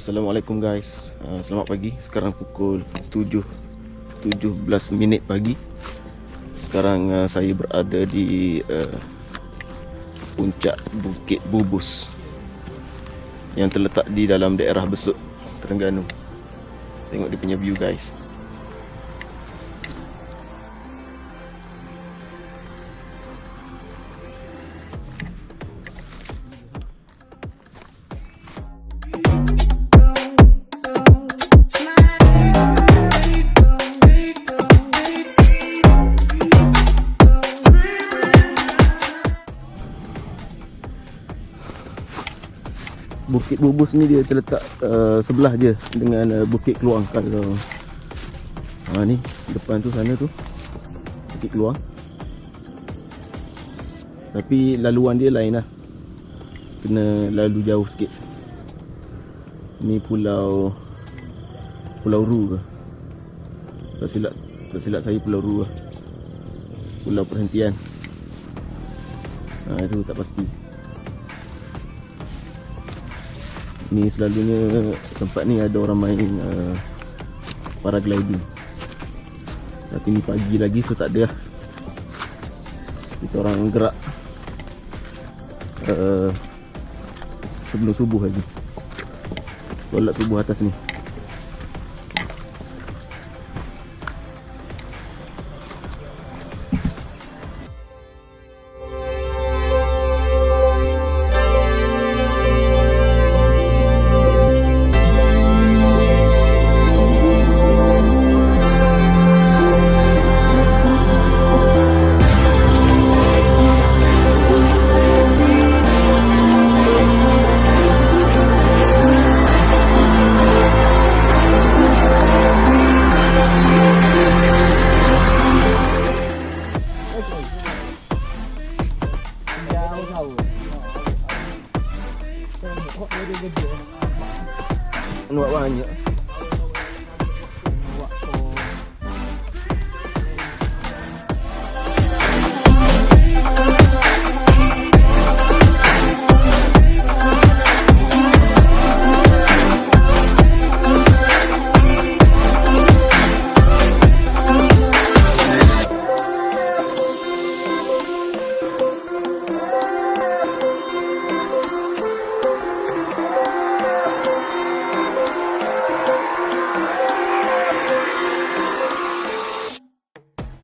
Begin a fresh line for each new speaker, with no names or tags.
Assalamualaikum guys. Selamat pagi. Sekarang pukul 7.17 minit pagi. Sekarang saya berada di puncak Bukit Bubus yang terletak di dalam daerah Besut, Terengganu. Tengok dia punya view guys. Bukit Bubus ni dia terletak sebelah je dengan Bukit Keluang. Kalau ni depan tu, sana tu Bukit Keluang, tapi laluan dia lain lah, kena lalu jauh sikit. Ni Pulau Ru ke? Tak silap saya Pulau Ru lah, pulau perhentian. Itu tak pasti. Ni selalunya tempat ni ada orang main paragliding, tapi ni pagi lagi so tak ada lah. Kita orang gerak sebelum subuh lagi, solat subuh atas ni. Nampak banyak.